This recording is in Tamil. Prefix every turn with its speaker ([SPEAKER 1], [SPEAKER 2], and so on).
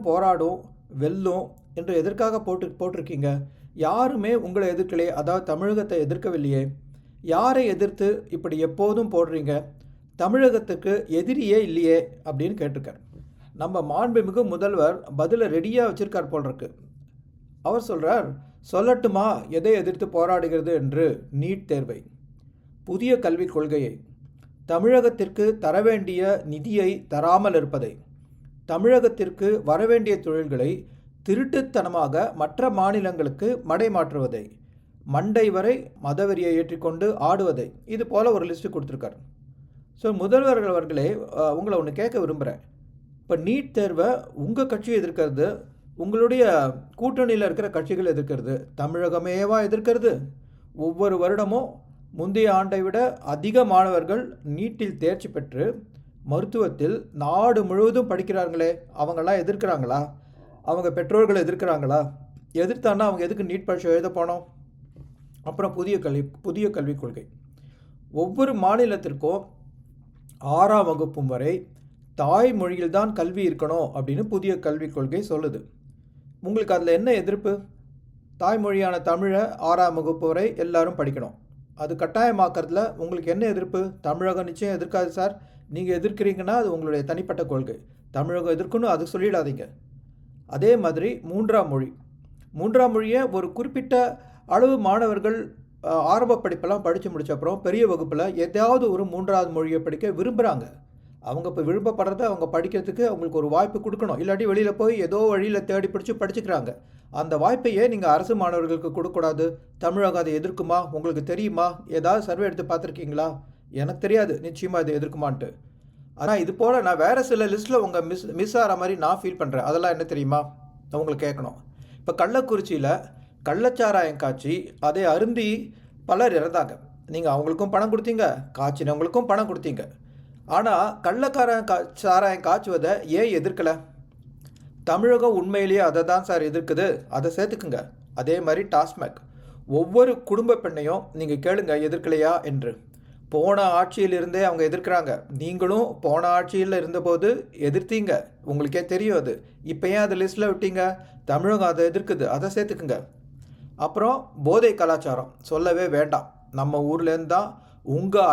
[SPEAKER 1] தமிழகம் போராடும், வெல்லும் என்று எதற்காக போட்டிருக்கீங்க? யாருமே உங்களை எதிர்க்கலையே, அதாவது தமிழகத்தை எதிர்க்கவில்லையே. யாரை எதிர்த்து இப்படி எப்போதும் போடுறீங்க? தமிழகத்துக்கு எதிரியே இல்லையே அப்படின்னு கேட்டிருக்கார். நம்ம மாண்புமிகு முதல்வர் பதிலை ரெடியாக வச்சிருக்கார் போல் இருக்கு. அவர் சொல்கிறார், சொல்லட்டுமா எதை எதிர்த்து போராடுகிறது என்று? நீட் தேர்வை, புதிய கல்விக் கொள்கையை, தமிழகத்திற்கு தரவேண்டிய நிதியை தராமல் இருப்பதை, தமிழகத்திற்கு வரவேண்டிய தொழில்களை திருட்டுத்தனமாக மற்ற மாநிலங்களுக்கு மடைமாற்றுவதை, மண்டை வரை மதவெறியை ஏற்றிக்கொண்டு ஆடுவதை, இது போல் ஒரு லிஸ்ட்டு கொடுத்துருக்காரு. ஸோ முதல்வர்கள் அவர்களே, உங்களை ஒன்று கேட்க விரும்புகிறேன். இப்போ நீட் தேர்வை உங்கள் கட்சி எதிர்க்கிறது, உங்களுடைய கூட்டணியில் இருக்கிற கட்சிகள் எதிர்க்கிறது, தமிழகமேவா எதிர்க்கிறது? ஒவ்வொரு வருடமும் முந்தைய ஆண்டை விட அதிக மாணவர்கள் நீட்டில் தேர்ச்சி பெற்று மருத்துவத்தில் நாடு முழுவதும் படிக்கிறாங்களே, அவங்களாம் எதிர்க்கிறாங்களா? அவங்க பெற்றோர்கள் எதிர்க்கிறாங்களா? எதிர்த்தானா அவங்க எதுக்கு நீட் பரீட்சை எழுத போனோம்? அப்புறம் புதிய கல்விக் கொள்கை, ஒவ்வொரு மாநிலத்திற்கும் 6ஆம் வகுப்பு வரை தாய்மொழியில்தான் கல்வி இருக்கணும் அப்படின்னு புதிய கல்விக் கொள்கை சொல்லுது. உங்களுக்கு அதில் என்ன எதிர்ப்பு? தாய்மொழியான தமிழை 6ஆம் வகுப்பு வரை எல்லாரும் படிக்கணும், அது கட்டாயமாக்கிறதுல உங்களுக்கு என்ன எதிர்ப்பு? தமிழகம் நிச்சயம் எதிர்க்காது சார். நீங்கள் எதிர்க்கிறீங்கன்னா அது உங்களுடைய தனிப்பட்ட கொள்கை. தமிழகம் எதிர்க்கணும் அது சொல்லிடாதீங்க. அதே மாதிரி மூன்றாம் மொழியை ஒரு குறிப்பிட்ட அளவு மாணவர்கள் ஆரம்ப படிப்பெல்லாம் படித்து முடிச்ச அப்புறம் பெரிய வகுப்பில் ஏதாவது ஒரு 3ஆவது மொழியை படிக்க விரும்புகிறாங்க. அவங்க இப்போ விரும்பப்படுறத அவங்க படிக்கிறதுக்கு அவங்களுக்கு ஒரு வாய்ப்பு கொடுக்கணும். இல்லாட்டி வெளியில் போய் ஏதோ வழியில் தேடி பிடிச்சி படிச்சுக்கிறாங்க. அந்த வாய்ப்பையே நீங்கள் அரசு மாணவர்களுக்கு கொடுக்கக்கூடாது. தமிழகம் அதை எதிர்க்குமா? உங்களுக்கு தெரியுமா? ஏதாவது சர்வே எடுத்து பார்த்துருக்கீங்களா? எனக்கு தெரியாது நிச்சயமாக இதை எதிர்க்குமான்ட்டு. ஆனால் இது போல் நான் வேறு சில லிஸ்ட்டில் உங்கள் மிஸ் ஆகிற மாதிரி நான் ஃபீல் பண்ணுறேன். அதெல்லாம் என்ன தெரியுமா? உங்களுக்கு கேட்கணும். இப்போ கள்ளக்குறிச்சியில் கள்ளச்சாராயம் காய்ச்சி அதை அருந்தி பலர் இறந்தாங்க. நீங்கள் அவங்களுக்கும் பணம் கொடுத்தீங்க, காய்ச்சினவங்களுக்கும் பணம் கொடுத்தீங்க. ஆனால் சாராயம் காய்ச்சுவதை ஏன் எதிர்க்கலை? தமிழகம் உண்மையிலேயே அதை தான் சார் எதிர்க்குது, அதை சேர்த்துக்குங்க. அதே மாதிரி டாஸ்மாக், ஒவ்வொரு குடும்ப பெண்ணையும் நீங்கள் கேளுங்க எதிர்க்கலையா என்று. போன ஆட்சியிலிருந்தே அவங்க எதிர்க்கிறாங்க. நீங்களும் போன ஆட்சியில் இருந்தபோது எதிர்த்தீங்க, உங்களுக்கே தெரியும் அது. இப்போ ஏன் அதை லிஸ்ட்டில் விட்டீங்க? தமிழகம் அதை எதிர்க்குது, அதை சேர்த்துக்குங்க. அப்புறம் போதை கலாச்சாரம் சொல்லவே வேண்டாம். நம்ம ஊர்லேருந்து தான் உங்கள்